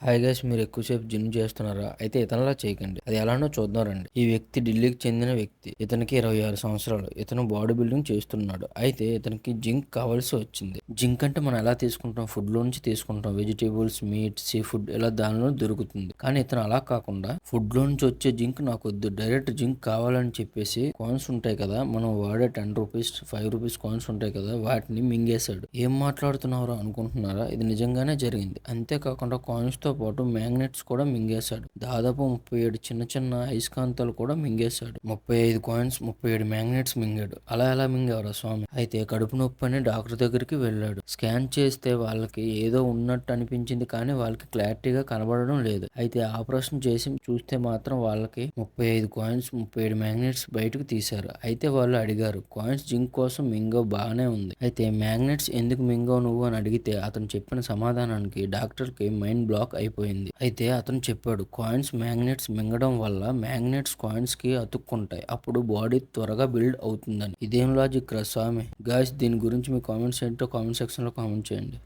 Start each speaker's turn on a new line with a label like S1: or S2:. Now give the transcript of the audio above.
S1: Hi guys, మీరు ఎక్కువసేపు gym చేస్తున్నారా? అయితే ఇతనిలా చేయకండి. అది ఎలానో చూద్దాం రండి. ఈ వ్యక్తి ఢిల్లీకి చెందిన వ్యక్తి. ఇతనికి 26 సంవత్సరాలు. ఇతను బాడీ బిల్డింగ్ చేస్తున్నాడు. అయితే ఇతనికి జింక్ కావాల్సి వచ్చింది. జింక్ అంటే మనం ఎలా తీసుకుంటాం? ఫుడ్ లో నుంచి తీసుకుంటాం. వెజిటేబుల్స్, మీట్, సీ ఫుడ్ ఇలా దానిలో దొరుకుతుంది. కానీ ఇతను అలా కాకుండా ఫుడ్ లో నుంచి వచ్చే జింక్ నాకు వద్దు, డైరెక్ట్ జింక్ కావాలని చెప్పేసి కాయిన్స్ ఉంటాయి కదా, మనం వాడే 10 రూపీస్ 5 రూపీస్ కాయిన్స్ ఉంటాయి కదా, వాటిని మింగేశాడు. ఏం మాట్లాడుతున్నారో అనుకుంటున్నారా? ఇది నిజంగానే జరిగింది. అంతేకాకుండా కాయిన్స్ తో పాటు మ్యాగ్నెట్స్ కూడా మింగేశాడు. దాదాపు 37 చిన్న చిన్న అయస్కాంతాలు కూడా మింగేశాడు. 35 కాయిన్స్, 37 మ్యాగ్నెట్స్ మింగాడు. అలా ఎలా మింగేవరా స్వామి? అయితే కడుపు నొప్పి అని డాక్టర్ దగ్గరికి వెళ్ళాడు. స్కాన్ చేస్తే వాళ్ళకి ఏదో ఉన్నట్టు అనిపించింది, కానీ వాళ్ళకి క్లారిటీగా కనబడడం లేదు. అయితే ఆపరేషన్ చేసి చూస్తే మాత్రం వాళ్ళకి 35 కాయిన్స్, 37 మ్యాగ్నెట్స్ బయటకు తీశారు. అయితే వాళ్ళు అడిగారు, కాయిన్స్ జింక్ కోసం మింగో బాగానే ఉంది, అయితే మ్యాగ్నెట్స్ ఎందుకు మింగో నువ్వు అని అడిగితే అతను చెప్పిన సమాధానానికి డాక్టర్ కి మైండ్ బ్లాక్ అయిపోయింది. అయితే అతను చెప్పాడు, కాయిన్స్ మ్యాగ్నెట్స్ మింగడం వల్ల మ్యాగ్నెట్స్ కాయిన్స్ కి అతుక్కుంటాయి, అప్పుడు బాడీ త్వరగా బిల్డ్ అవుతుందని. ఇదేం లాజిక్ రా స్వామి? గాయ్స్, దీని గురించి మీ కామెంట్స్ ఏంటో కామెంట్ సెక్షన్ లో కామెంట్ చేయండి.